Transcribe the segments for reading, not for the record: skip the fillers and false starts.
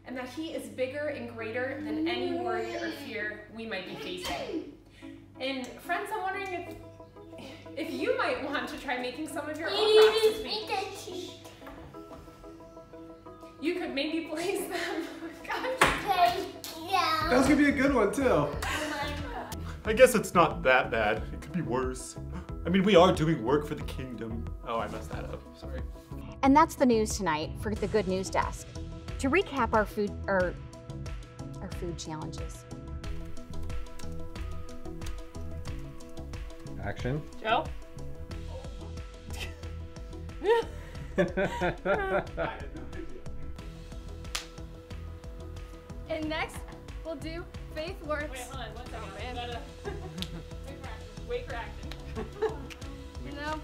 and that He is bigger and greater than any worry or fear we might be facing. And friends, I'm wondering if you might want to try making some of your own rocks this week. You could maybe place them. That's gonna be a good one too. I guess it's not that bad. It could be worse. I mean, we are doing work for the kingdom. Oh, I messed that up. Sorry. And that's the news tonight for the Good News Desk. To recap our food challenges. Action. Joe? And next, we'll do Faith Works. Wait, hold on, one second, man. Wait for action. You know,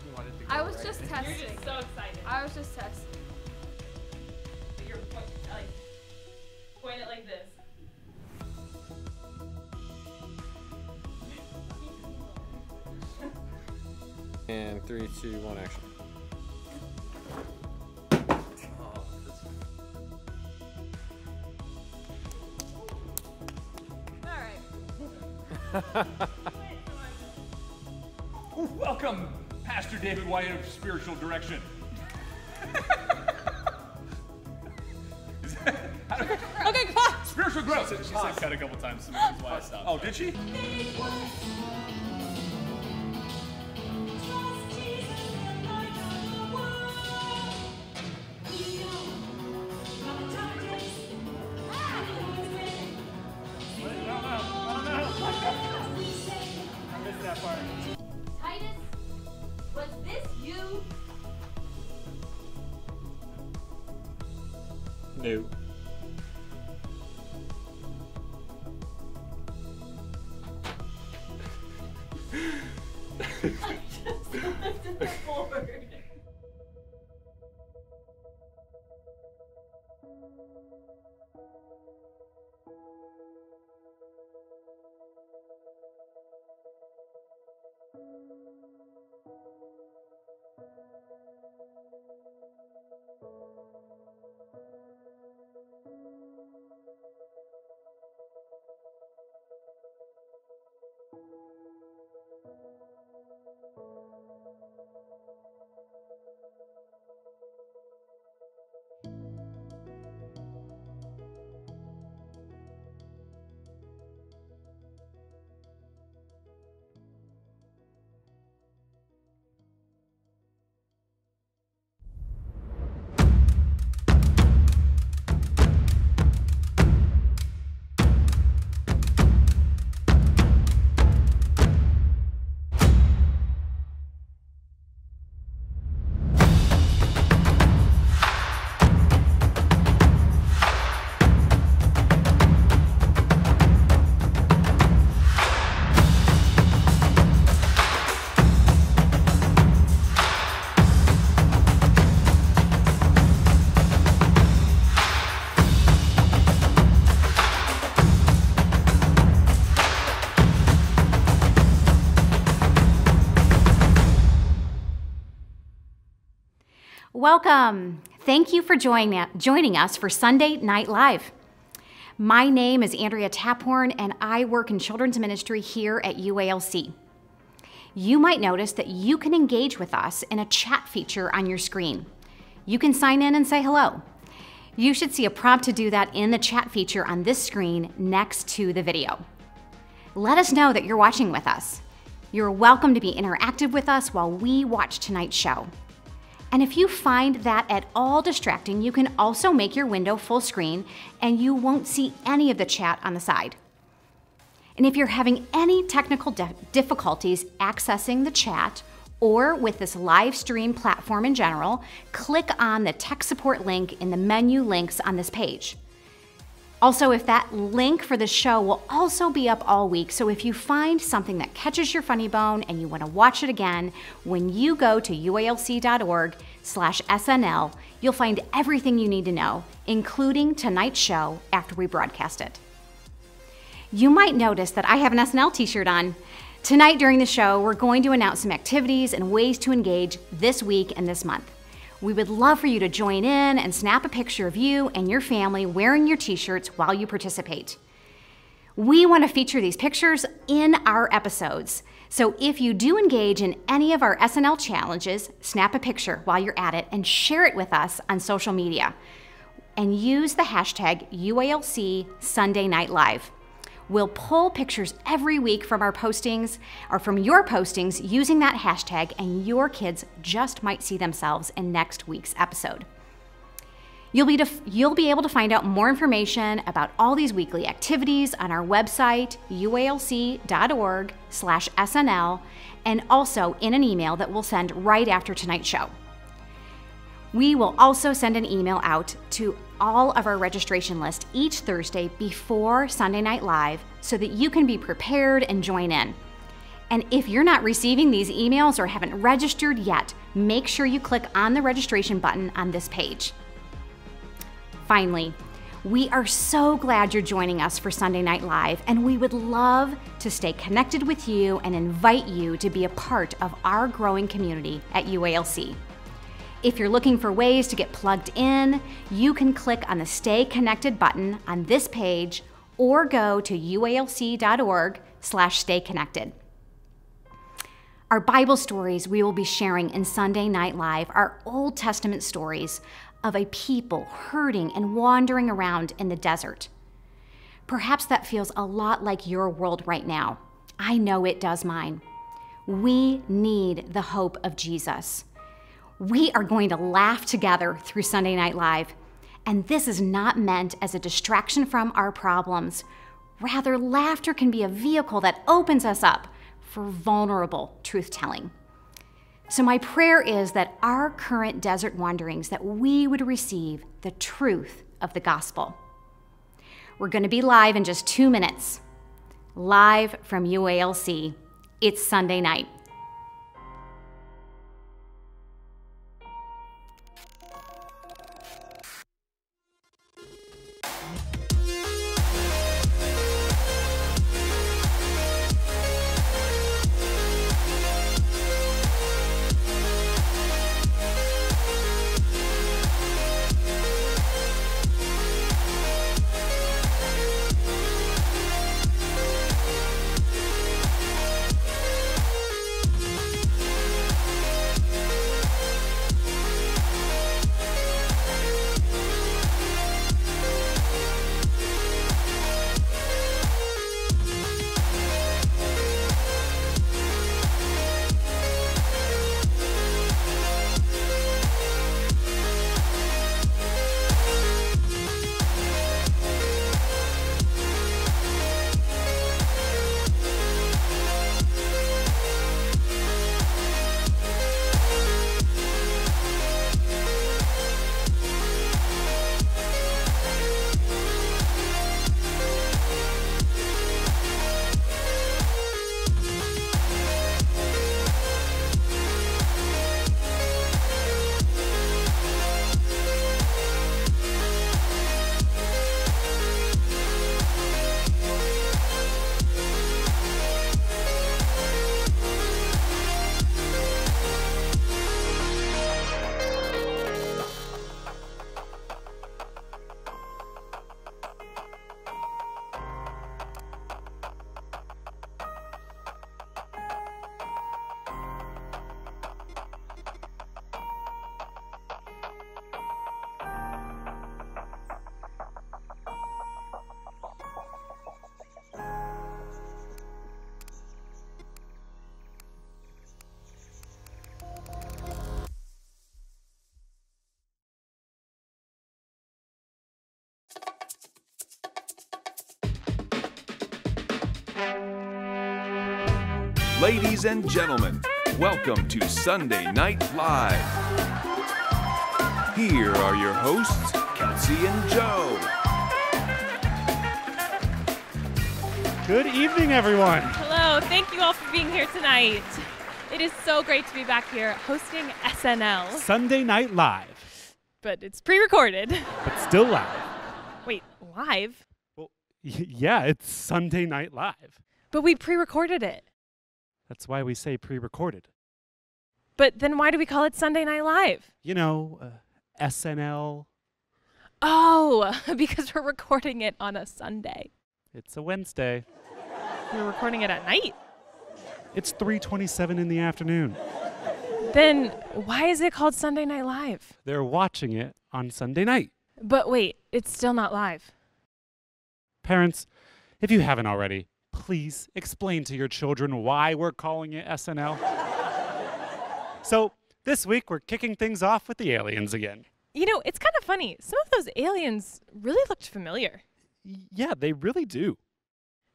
I was just testing. You're just so excited. I was just testing. You're point it like this. And 3, 2, 1, action. Welcome, Pastor David White of Spiritual Direction. Okay, cut! Spiritual growth. She said cut a couple times, so that's why I stopped. Oh, did she? Titus, was this you? No. I just lifted the board. Welcome. Thank you for joining us for Sunday Night Live. My name is Andrea Taphorn, and I work in children's ministry here at UALC. You might notice that you can engage with us in a chat feature on your screen. You can sign in and say hello. You should see a prompt to do that in the chat feature on this screen next to the video. Let us know that you're watching with us. You're welcome to be interactive with us while we watch tonight's show. And if you find that at all distracting, you can also make your window full screen and you won't see any of the chat on the side. And if you're having any technical difficulties accessing the chat or with this live stream platform in general, click on the tech support link in the menu links on this page. Also, if that link for the show will also be up all week, so if you find something that catches your funny bone and you want to watch it again, when you go to ualc.org/SNL, you'll find everything you need to know, including tonight's show after we broadcast it. You might notice that I have an SNL t-shirt on. Tonight during the show, we're going to announce some activities and ways to engage this week and this month. We would love for you to join in and snap a picture of you and your family wearing your t-shirts while you participate. We want to feature these pictures in our episodes. So if you do engage in any of our SNL challenges, snap a picture while you're at it and share it with us on social media. And use the hashtag UALC Sunday Night Live. We'll pull pictures every week from our postings or from your postings using that hashtag, and your kids just might see themselves in next week's episode. You'll be able to find out more information about all these weekly activities on our website, ualc.org/SNL, and also in an email that we'll send right after tonight's show. We will also send an email out to all of our registration list each Thursday before Sunday Night Live so that you can be prepared and join in. And if you're not receiving these emails or haven't registered yet, make sure you click on the registration button on this page. Finally, we are so glad you're joining us for Sunday Night Live, and we would love to stay connected with you and invite you to be a part of our growing community at UALC. If you're looking for ways to get plugged in, you can click on the Stay Connected button on this page or go to ualc.org/stayconnected. Our Bible stories we will be sharing in Sunday Night Live are Old Testament stories of a people hurting and wandering around in the desert. Perhaps that feels a lot like your world right now. I know it does mine. We need the hope of Jesus. We are going to laugh together through Sunday Night Live, and this is not meant as a distraction from our problems. Rather, laughter can be a vehicle that opens us up for vulnerable truth-telling. So my prayer is that our current desert wanderings, that we would receive the truth of the gospel. We're going to be live in just 2 minutes. Live from UALC. It's Sunday night. Ladies and gentlemen, welcome to Sunday Night Live. Here are your hosts, Kelsey and Joe. Good evening, everyone. Hello, thank you all for being here tonight. It is so great to be back here hosting SNL. Sunday Night Live. But it's pre-recorded. But still live. Wait, live? Well, yeah, it's Sunday Night Live. But we pre-recorded it. That's why we say pre-recorded. But then why do we call it Sunday Night Live? You know, SNL. Oh, because we're recording it on a Sunday. It's a Wednesday. We're recording it at night. It's 3:27 in the afternoon. Then why is it called Sunday Night Live? They're watching it on Sunday night. But wait, it's still not live. Parents, if you haven't already, please explain to your children why we're calling it SNL. So, this week we're kicking things off with the aliens again. You know, it's kind of funny. Some of those aliens really looked familiar. Yeah, they really do.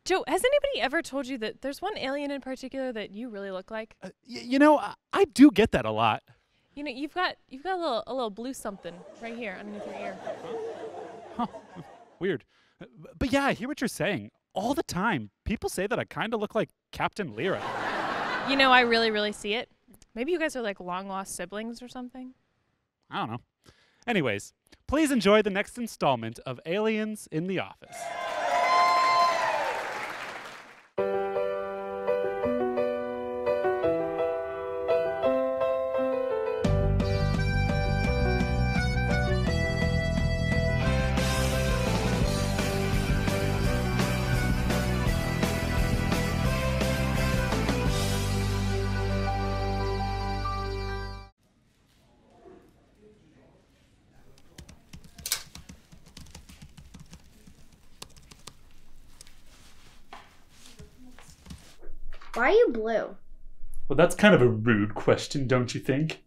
Joe, has anybody ever told you that there's one alien in particular that you really look like? You know, I do get that a lot. You know, you've got a little blue something right here underneath your ear. Huh. Weird. But yeah, I hear what you're saying. All the time, people say that I kind of look like Captain Lyra. You know, I really, really see it. Maybe you guys are like long-lost siblings or something? I don't know. Anyways, please enjoy the next installment of Aliens in the Office. Why are you blue? Well, that's kind of a rude question, don't you think?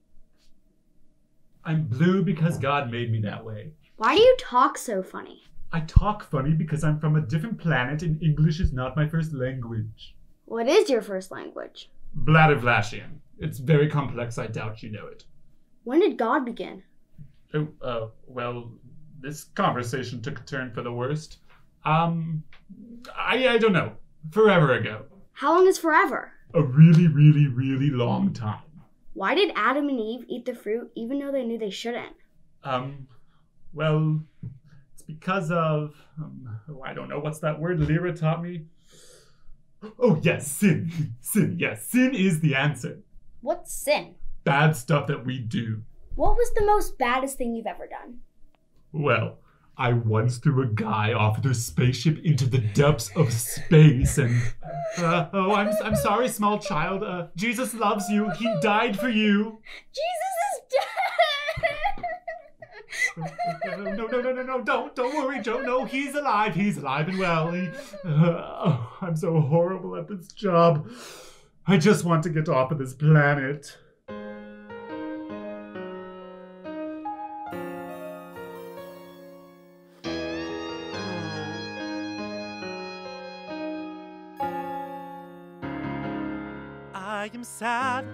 I'm blue because God made me that way. Why do you talk so funny? I talk funny because I'm from a different planet and English is not my first language. What is your first language? Bladdervlashian. It's very complex, I doubt you know it. When did God begin? Well, this conversation took a turn for the worst. I don't know. Forever ago. How long is forever? A really, really, really long time. Why did Adam and Eve eat the fruit even though they knew they shouldn't? Well, it's because of, I don't know, what's that word Lyra taught me? Oh, yes, sin. Sin, yes. Sin is the answer. What's sin? Bad stuff that we do. What was the most baddest thing you've ever done? Well, I once threw a guy off their spaceship into the depths of space and... I'm sorry, small child. Jesus loves you. He died for you. Jesus is dead! No, don't worry, Joe. No, he's alive and well. I'm so horrible at this job. I just want to get off of this planet. I am sad.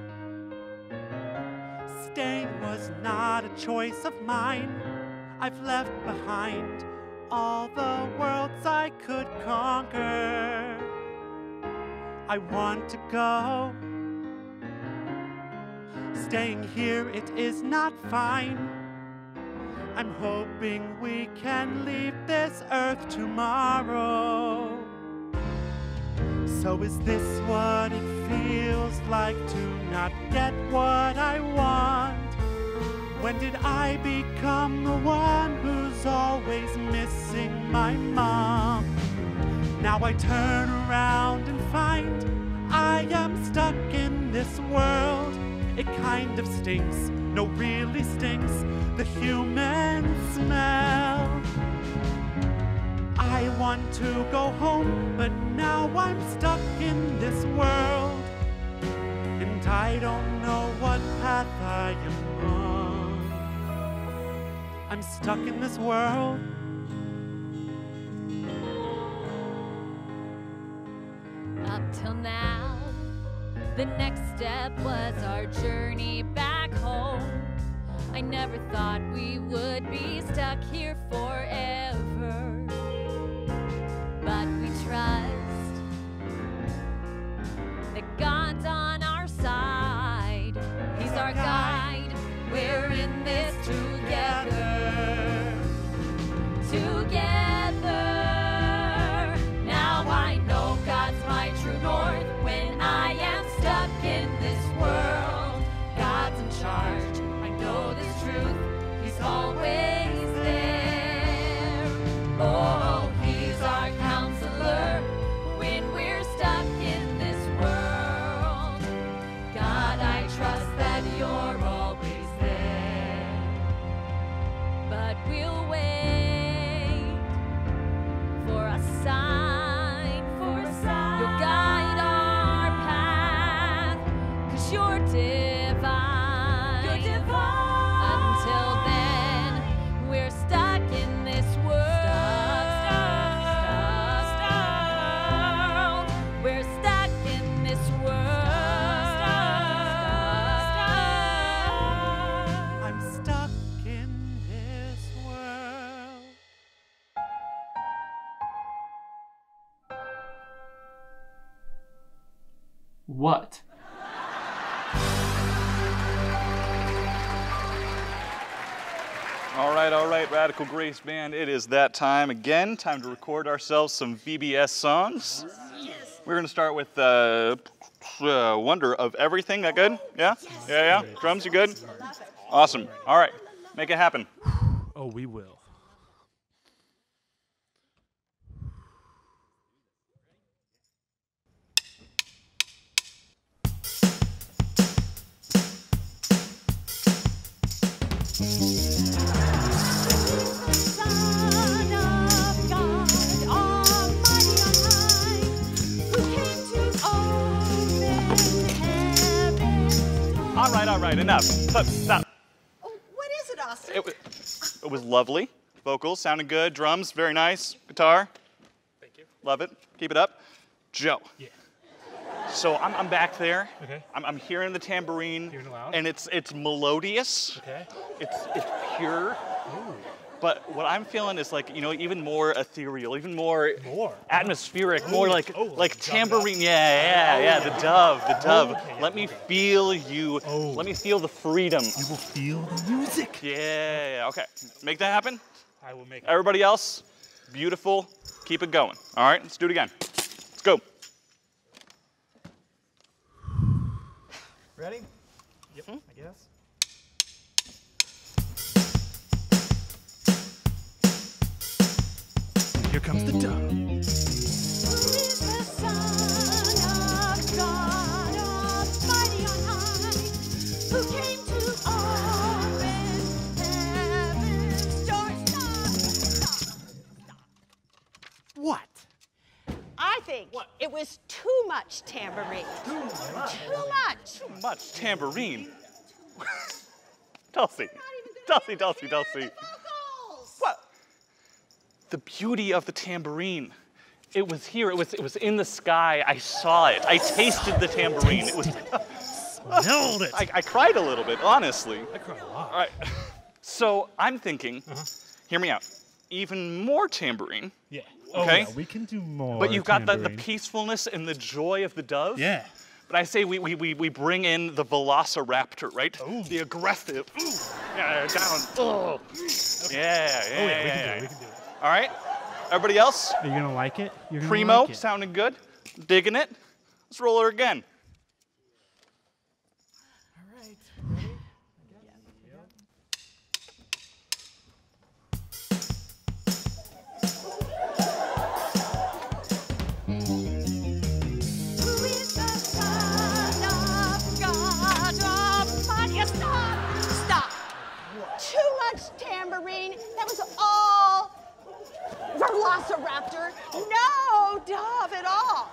Staying was not a choice of mine. I've left behind all the worlds I could conquer. I want to go. Staying here, it is not fine. I'm hoping we can leave this earth tomorrow. So is this what it feels like to not get what I want? When did I become the one who's always missing my mom? Now I turn around and find I am stuck in this world. It kind of stinks, no really stinks, the human smell. I want to go home, but now I'm stuck in this world. And I don't know what path I am on. I'm stuck in this world. Up till now, the next step was our journey back home. I never thought we would be stuck here forever. But we trust that God's on our side. He's our guide. We're in this together. Together. Now I know God's my true north when I am stuck in this world. God but we'll wait for a sign, for a sign. You'll guide our path, 'cause you're divine. You're divine. Until then, we're stuck in this world. We're stuck in this world. I'm stuck in this world. What? All right, Radical Grace Band. It is that time again. Time to record ourselves some VBS songs. We're going to start with Wonder of Everything. That good? Yeah? Yeah? Drums, you good? Awesome. All right, make it happen. Oh, we will. All right, enough. Stop. Oh, what is it, Austin? It was lovely. Vocals sounded good. Drums, very nice. Guitar. Thank you. Love it. Keep it up. Joe. Yeah. So I'm back there. Okay. I'm hearing the tambourine. Hearing it loud? And it's melodious. Okay. It's pure. Ooh. But what I'm feeling is like, even more ethereal, even more atmospheric, more like tambourine. Yeah, the dove. Okay, Let me feel you. Let me feel the freedom. You will feel the music. Yeah, okay. Make that happen. I will make it. Everybody else, beautiful. Keep it going. All right, let's do it again. Let's go. Ready? Yep, I guess. Here comes the dove. Who is the Son of God, Almighty on high, who came to open heaven's doors? Stop. What? I think it was too much tambourine. Too much. Too much tambourine. Dulcie. What? The beauty of the tambourine. It was here. It was in the sky. I saw it. I tasted the tambourine. It was. Smelled it. I cried a little bit, honestly. I cried a lot. All right. So I'm thinking. Hear me out. Even more tambourine. Yeah. Okay. Oh, yeah, we can do more. But you've got the tambourine. peacefulness and the joy of the dove. Yeah. But I say we bring in the velociraptor, right? Ooh. The aggressive. Ooh. Yeah, down. Oh. Yeah. Oh yeah, we can do it. All right. Everybody else? Are you gonna like it? You're gonna Primo, like it. sounding good. Digging it. Let's roll her again. All right. Ready? Who is the Son of God, Almighty? Stop. Too much tambourine. That was all velociraptor. No dove at all.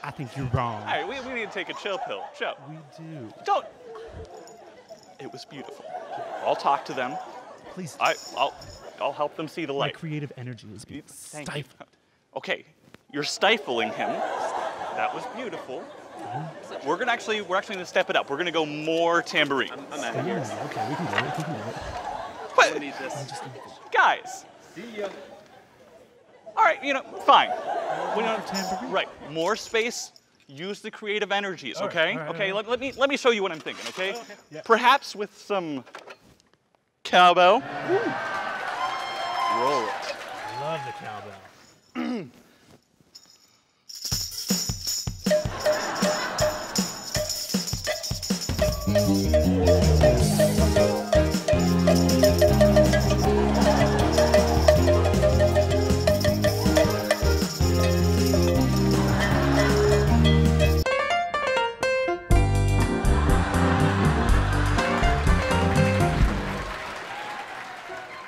I think you're wrong. All right, we need to take a chill pill. Chill. We do. Don't. It was beautiful. I'll talk to them. Please. I'll help them see the My light. creative energy is being Thank stifled. you. Okay, you're stifling him. That was beautiful. We're gonna step it up. We're gonna go more tambourine. I'm out of here. Okay, we can do it. We can do it. But need this. guys. See ya. All right, fine. We don't tambourine. Right, more space. Use the creative energies, All right, okay? all right, Okay, all right. let me show you what I'm thinking, okay? Okay, yeah. Perhaps with some cowbell. Roll it. Love the cowbell.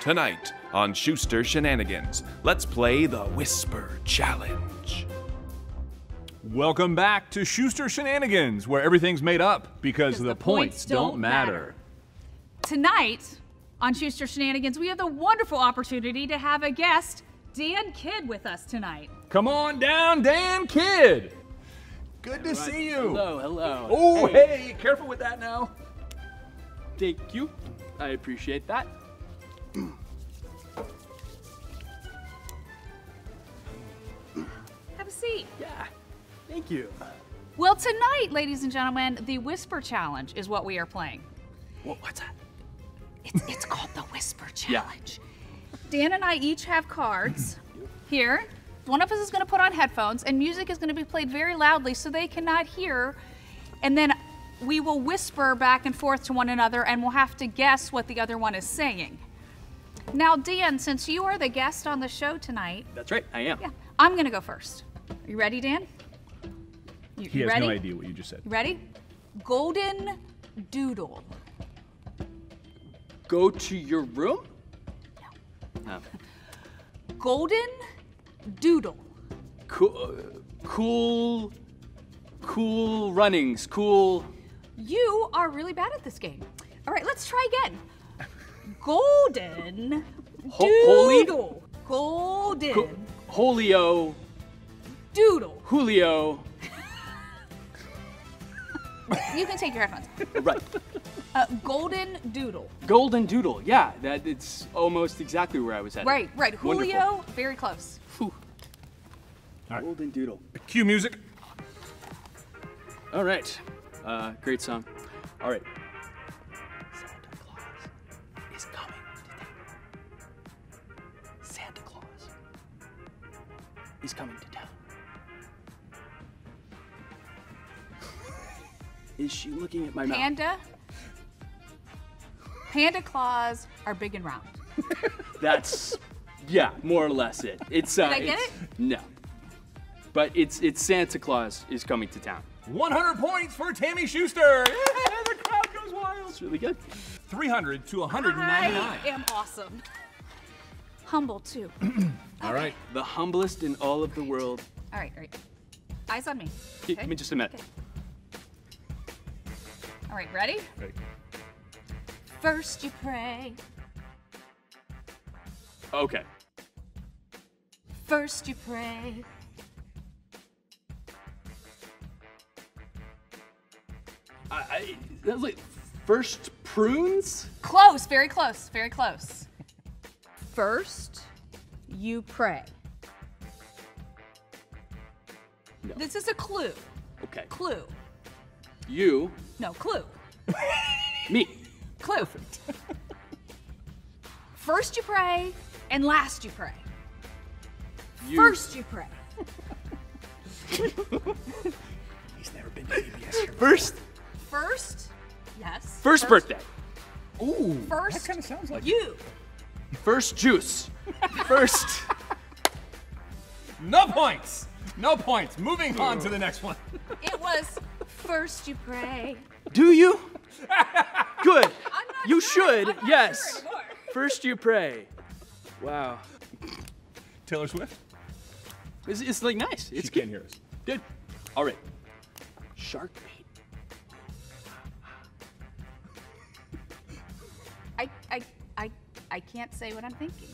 Tonight on Schuster Shenanigans, let's play the Whisper Challenge. Welcome back to Schuster Shenanigans, where everything's made up because the points don't matter. Tonight on Schuster Shenanigans, we have the wonderful opportunity to have a guest, Dan Kidd, with us tonight. Come on down, Dan Kidd. Good to see you. Hello, hello. Oh, hey, careful with that now. Thank you. I appreciate that. Have a seat. Yeah, thank you. Well, tonight, ladies and gentlemen, the Whisper Challenge is what we are playing. What's that? It's called the Whisper Challenge. Dan and I each have cards here. One of us is going to put on headphones, and music is going to be played very loudly so they cannot hear. And then we will whisper back and forth to one another, and we'll have to guess what the other one is saying. Now, Dan, since you are the guest on the show tonight. That's right, I am. Yeah, I'm going to go first. Are you ready, Dan? He has ready? no idea what you just said. You ready? Golden Doodle. Go to your room? No. Golden Doodle. Cool runnings, cool. You are really bad at this game. All right, let's try again. Golden Doodle. Golden Holio. Doodle. Julio. You can take your headphones. Right. Golden Doodle. Golden Doodle. Yeah, it's almost exactly where I was headed. Right. Julio, Wonderful. very close. All right. Golden Doodle. Cue music. All right. Great song. All right. Santa Claus is coming today. Santa Claus is coming to town. Is she looking at my mouth? Panda claws are big and round. That's, yeah, more or less it. It's Did I get it? No. But it's Santa Claus is coming to town. 100 points for Tammy Schuster. The crowd goes wild. It's really good. 300 to 199. I am awesome. Humble, too. All right. The humblest in all of the world. All right. Eyes on me. Give me just a minute. Okay. All right, ready? Ready. First you pray. Okay. First you pray. That was like first prunes? Close, very close, very close. First you pray. No. This is a clue. Okay. Clue. You. No, clue. Me. Clue. First you pray and last you pray. You. First you pray. He's never been to PBS. First, yes. First birthday. Ooh. First, that kind of sounds like you. First juice. First. No points. No points. Moving on to the next one. It was first you pray. Do you? Good. I'm not You sure. should. I'm not Yes. sure anymore. First you pray. Wow. Taylor Swift. It's like nice. It's She good. can't hear us. Good. All right. Shark bait. I can't say what I'm thinking.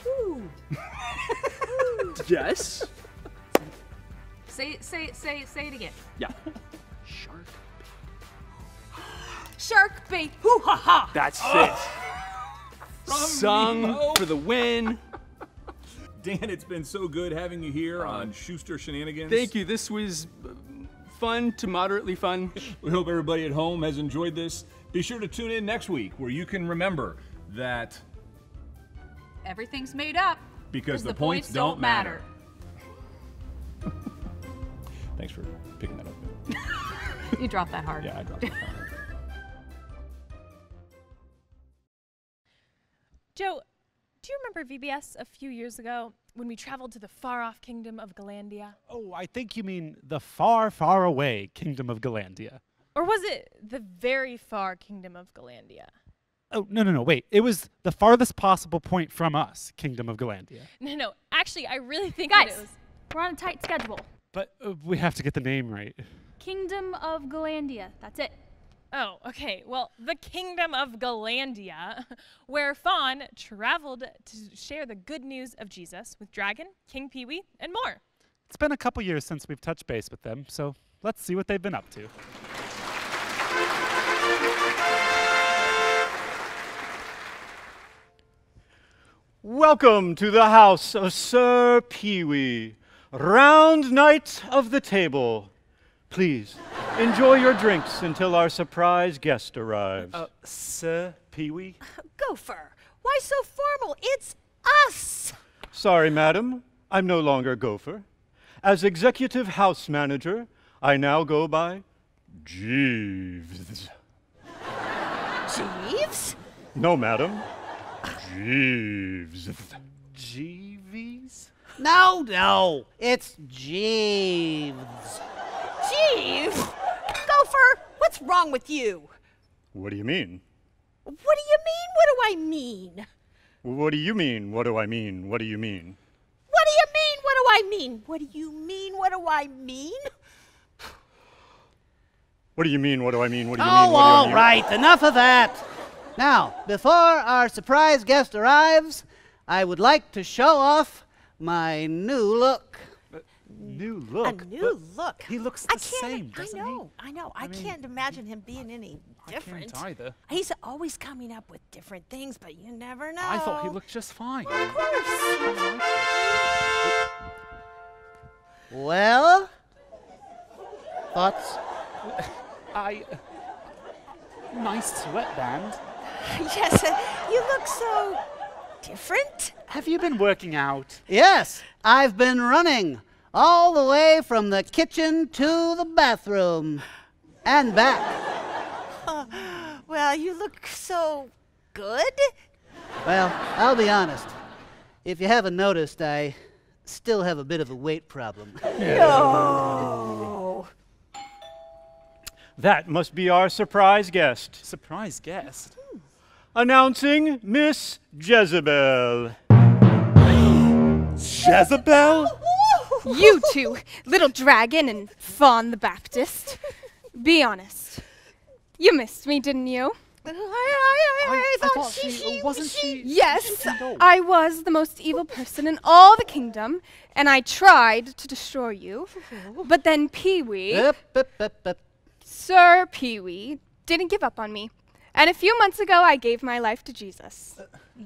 Ooh. Yes. Say it again. Yeah. Shark. Shark bait. Hoo ha ha. That's it. Sung Nemo. for the win. Dan, it's been so good having you here on Schuster Shenanigans. Thank you. This was fun to moderately fun. We hope everybody at home has enjoyed this. Be sure to tune in next week where you can remember that Everything's made up. because the points don't matter. Thanks for picking that up. You dropped that hard. Yeah, I dropped it. Joe, do you remember VBS a few years ago when we traveled to the far-off kingdom of Galandia? Oh, I think you mean the far, far away kingdom of Galandia. Or was it the very far kingdom of Galandia? Oh, no, wait. It was the farthest possible point from us, Kingdom of Galandia. No. Actually, I really think Guys, that it was... we're on a tight schedule. But we have to get the name right. Kingdom of Galandia. That's it. Oh, okay. Well, the kingdom of Galandia, where Fawn traveled to share the good news of Jesus with Dragon, King Pee-wee, and more. It's been a couple years since we've touched base with them, so let's see what they've been up to. Welcome to the house of Sir Pee-wee. Round night of the table. Please, enjoy your drinks until our surprise guest arrives. Sir Pee-wee? Gopher, why so formal? It's us! Sorry, madam. I'm no longer Gopher. As executive house manager, I now go by Jeeves. Jeeves? No, madam. Jeeves. Jeeves? No, it's Jeeves. Jeeves? Gopher, what's wrong with you? What do you mean? What do you mean? What do I mean? What do you mean? What do I mean? What do you mean? What do you mean? What do I mean? What do you mean? What do I mean? What do you mean? What do I mean? What do you Oh, mean? What do I all mean? right, enough of that. Now, before our surprise guest arrives, I would like to show off my new look. New look? A new look? He looks the same, I know. I can't imagine him being any different. I can't either. He's always coming up with different things, but you never know. I thought he looked just fine. Well, of course. Well, thoughts? Nice sweatband. Yes, you look so different. Have you been working out? Yes, I've been running all the way from the kitchen to the bathroom and back. Well, you look so good. Well, I'll be honest. If you haven't noticed, I still have a bit of a weight problem. No. That must be our surprise guest. Surprise guest? Announcing Miss Jezebel. Jezebel? You two, Little Dragon and Fawn the Baptist. Be honest. You missed me, didn't you? I thought wasn't she? Yes, I was the most evil person in all the kingdom, and I tried to destroy you. But then Pee-wee, Sir Pee-wee, didn't give up on me. And a few months ago, I gave my life to Jesus.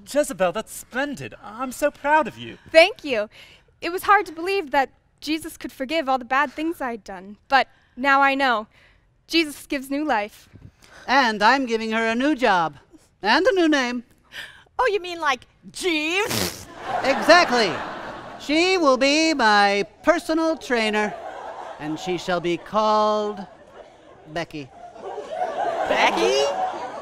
Jezebel, that's splendid. I'm so proud of you. Thank you. It was hard to believe that Jesus could forgive all the bad things I'd done, but now I know. Jesus gives new life. And I'm giving her a new job and a new name. Oh, you mean like Jeeves? Exactly. She will be my personal trainer, and she shall be called Becky. Becky?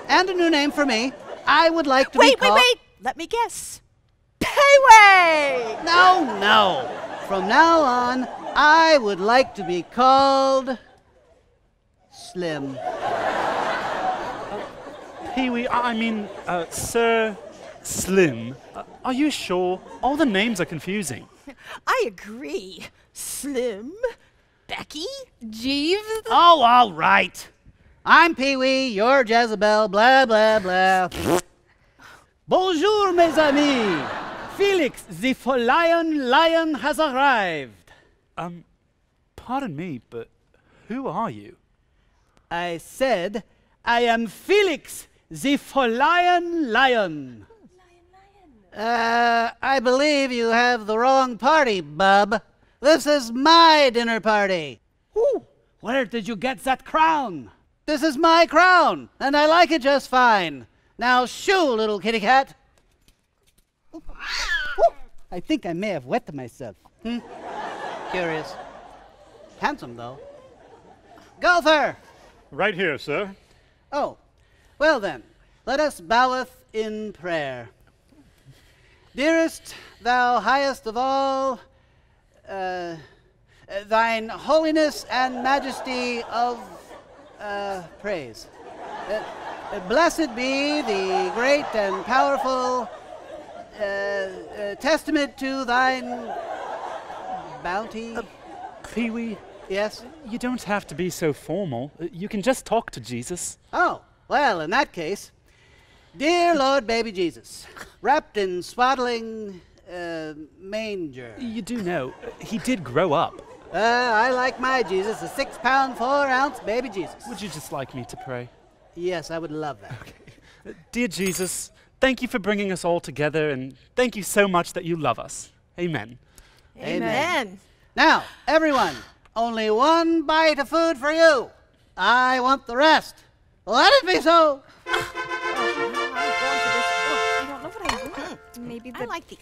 And a new name for me. I would like to be called... Wait. Let me guess. Payway! No. From now on, I would like to be called Slim. Pee-wee, Sir Slim. Are you sure? All the names are confusing. I agree. Slim? Becky? Jeeves? Oh, all right. I'm Pee-wee, you're Jezebel, blah, blah, blah. Bonjour, mes amis. Felix, the lion has arrived. Pardon me, but who are you? I said, I am Felix, the lion. I believe you have the wrong party, bub. This is my dinner party. Ooh, where did you get that crown? This is my crown, and I like it just fine. Now shoo, little kitty cat. Ooh, I think I may have wet myself. Curious. Handsome, though. Gopher! Right here, sir. Oh, well then, let us boweth in prayer. Dearest, thou highest of all, thine holiness and majesty of praise. Blessed be the great and powerful testament to thine bounty. Pee-wee? Yes? You don't have to be so formal. You can just talk to Jesus. Oh, well, in that case, dear Lord baby Jesus, wrapped in swaddling manger. You do know, he did grow up. I like my Jesus, a 6-pound, 4-ounce baby Jesus. Would you just like me to pray? Yes, I would love that. Okay. Dear Jesus, thank you for bringing us all together, and thank you so much that you love us. Amen. Amen. Now, everyone, only one bite of food for you. I want the rest. Let it be so. I don't know what I want. Maybe I like the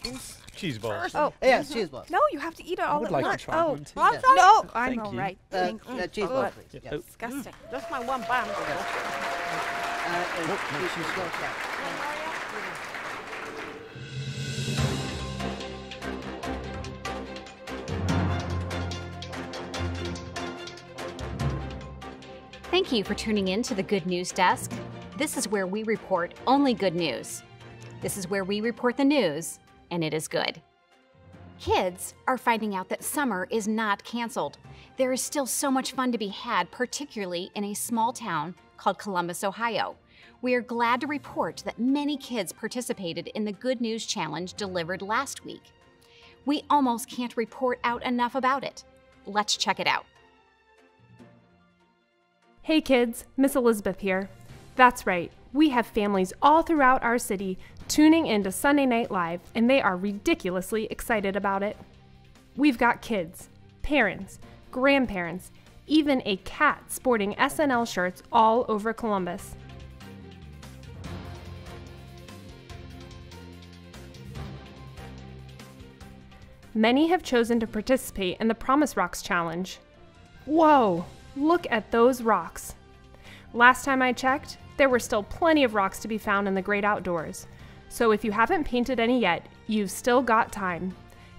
cheese balls. Oh, yes, cheese balls. No, you have to eat it all would at like to once. try Oh, one too. yes. sorry. No, I'm Thank all you. right. Thank you. Cheese balls, please. Yeah. Yes. Disgusting. Just my one bun. Cheese balls, yeah. Thank you for tuning in to the Good News Desk. This is where we report only good news. This is where we report the news, and it is good. Kids are finding out that summer is not canceled. There is still so much fun to be had, particularly in a small town called Columbus, Ohio. We are glad to report that many kids participated in the Good News Challenge delivered last week. We almost can't report out enough about it. Let's check it out. Hey kids, Miss Elizabeth here. That's right, we have families all throughout our city tuning into Sunday Night Live, and they are ridiculously excited about it. We've got kids, parents, grandparents, even a cat sporting SNL shirts all over Columbus. Many have chosen to participate in the Promise Rocks Challenge. Whoa, look at those rocks. Last time I checked, there were still plenty of rocks to be found in the great outdoors. So if you haven't painted any yet, you've still got time.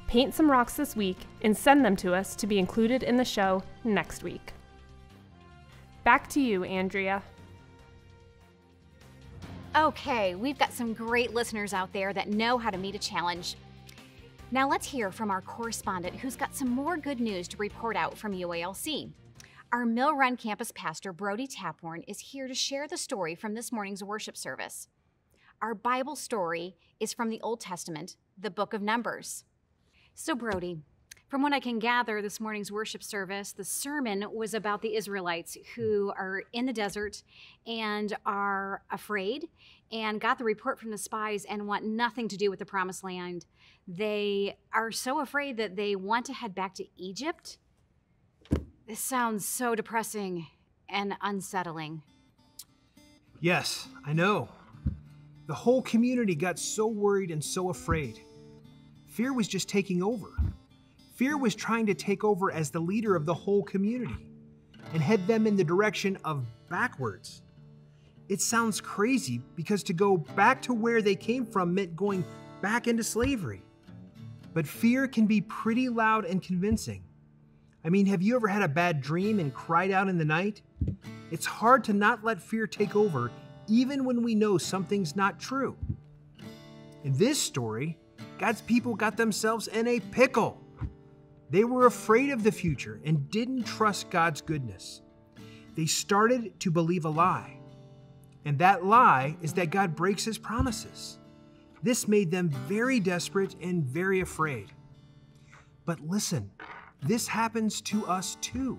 Paint some rocks this week and send them to us to be included in the show next week. Back to you, Andrea. Okay, we've got some great listeners out there that know how to meet a challenge. Now let's hear from our correspondent who's got some more good news to report out from UALC. Our Mill Run campus pastor, Brody Taphorn, is here to share the story from this morning's worship service. Our Bible story is from the Old Testament, the book of Numbers. So Brody, from what I can gather this morning's worship service, the sermon was about the Israelites who are in the desert and are afraid and got the report from the spies and want nothing to do with the promised land. They are so afraid that they want to head back to Egypt. This sounds so depressing and unsettling. Yes, I know. The whole community got so worried and so afraid. Fear was just taking over. Fear was trying to take over as the leader of the whole community and head them in the direction of backwards. It sounds crazy because to go back to where they came from meant going back into slavery. But fear can be pretty loud and convincing. I mean, have you ever had a bad dream and cried out in the night? It's hard to not let fear take over even when we know something's not true. In this story, God's people got themselves in a pickle. They were afraid of the future and didn't trust God's goodness. They started to believe a lie. And that lie is that God breaks his promises. This made them very desperate and very afraid. But listen, this happens to us too.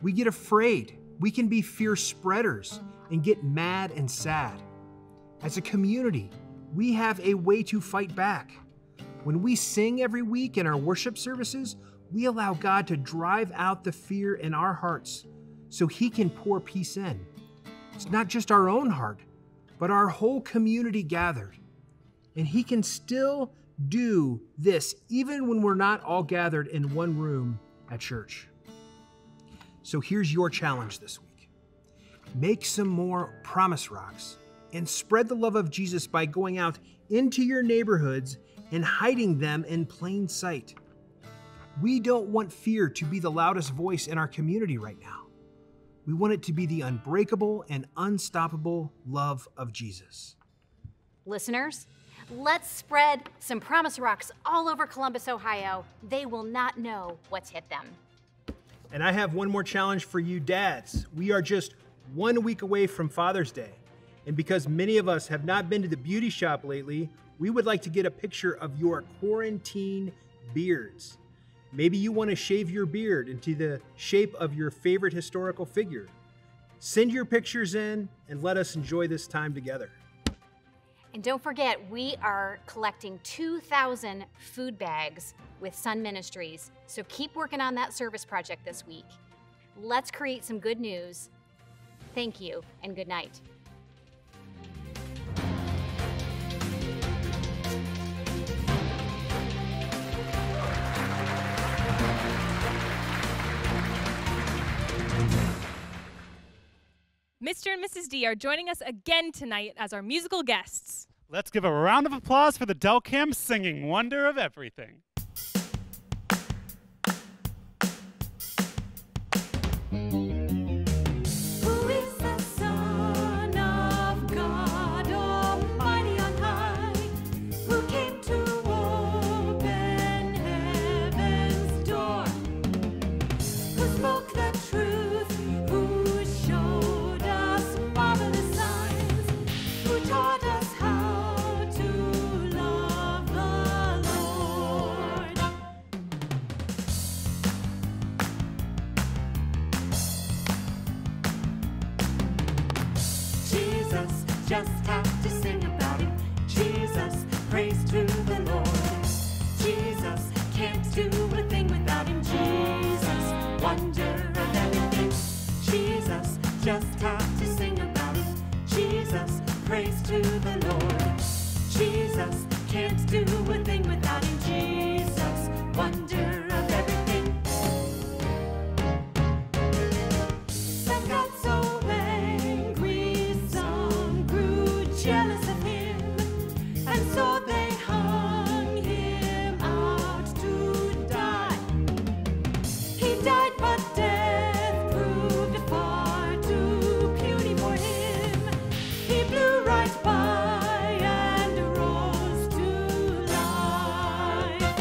We get afraid. We can be fear spreaders and get mad and sad. As a community, we have a way to fight back. When we sing every week in our worship services, we allow God to drive out the fear in our hearts so he can pour peace in. It's not just our own heart, but our whole community gathered. And he can still do this even when we're not all gathered in one room at church. So here's your challenge this week. Make some more Promise Rocks and spread the love of Jesus by going out into your neighborhoods and hiding them in plain sight. We don't want fear to be the loudest voice in our community right now. We want it to be the unbreakable and unstoppable love of Jesus. Listeners, let's spread some promise rocks all over Columbus, Ohio. They will not know what's hit them. And I have one more challenge for you dads. We are just 1 week away from Father's Day. And because many of us have not been to the beauty shop lately, we would like to get a picture of your quarantine beards. Maybe you want to shave your beard into the shape of your favorite historical figure. Send your pictures in and let us enjoy this time together. And don't forget, we are collecting 2,000 food bags with Sun Ministries. So keep working on that service project this week. Let's create some good news. Thank you and good night. Mr. and Mrs. D are joining us again tonight as our musical guests. Let's give a round of applause for the Delcam singing Wonder of Everything. Who is the Son of God Almighty on high, who came to open heaven's door, who spoke the truth, who showed us marvelous signs, who taught us how to love the Lord. Jesus, just have to sing about him. Jesus, praise to the Lord. Jesus, can't do a thing without him. Jesus, wonder of everything. Jesus, just have to sing about him. Jesus, praise to the Lord. Jesus, can't do a thing without him. Jesus, wonder of everything. Some got so angry, some grew jealous of him, and so they hung him out to die. He died, but death proved far too puny for him. He blew right by and rose to life.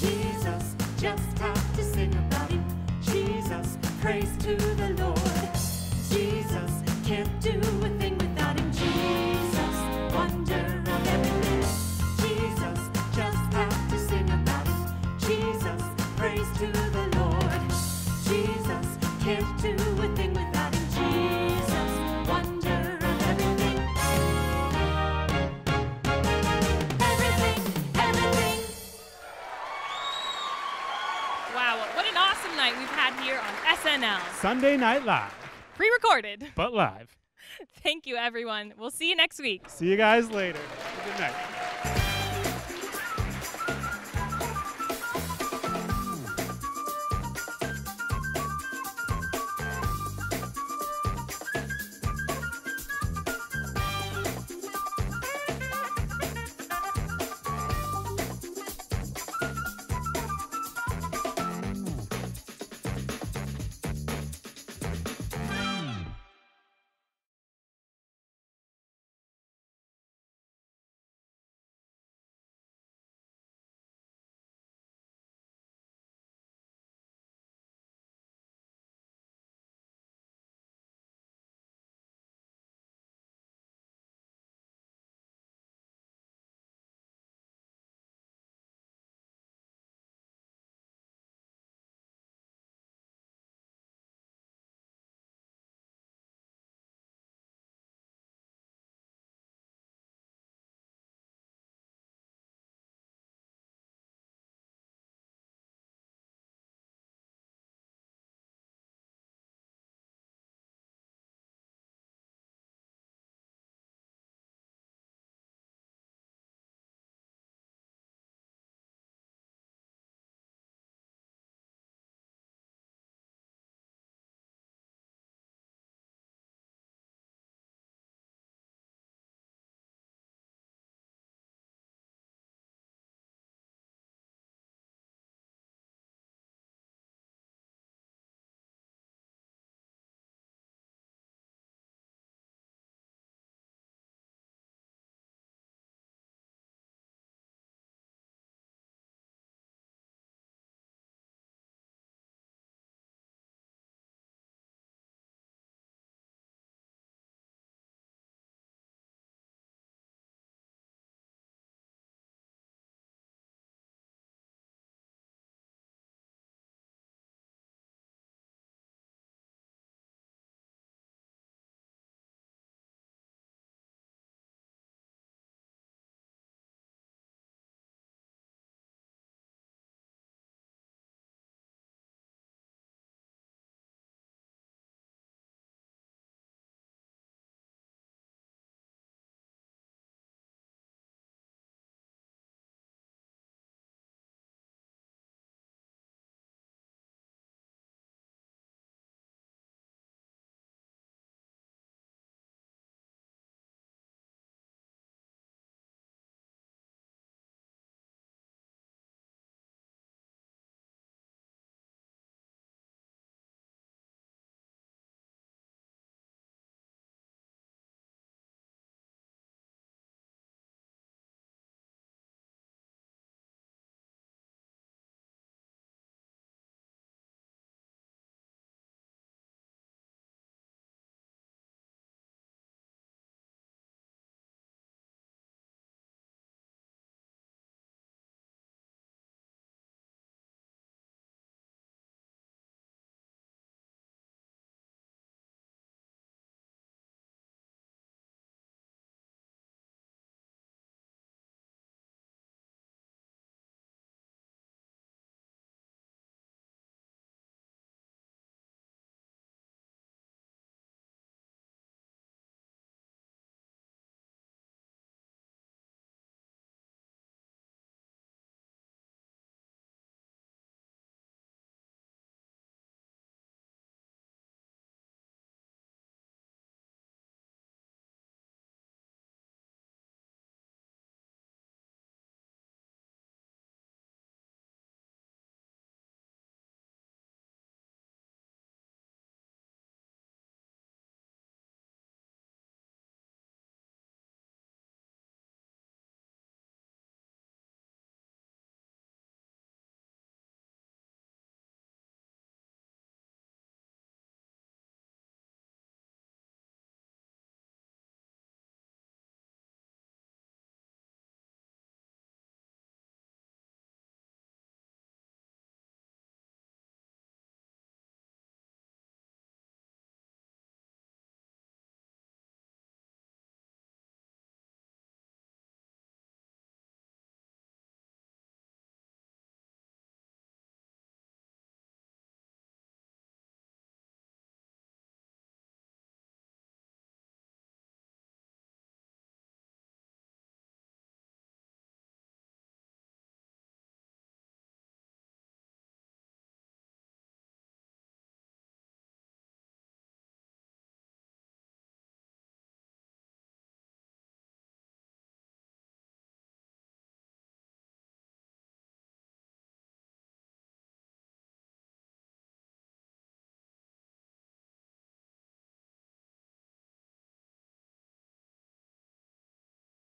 Jesus, just have to sing about him. Jesus, praise to the Lord. Jesus, can't do a thing without him. Jesus, wonder of everything. Jesus, just have to sing about him. Jesus, praise to the Lord. Jesus, can't do a thing without him. Jesus, wonder of everything. Everything. Wow, what an awesome night we've had here on SNL. Sunday Night Live, Pre-recorded. but live. Thank you, everyone. We'll see you next week. See you guys later. Good night.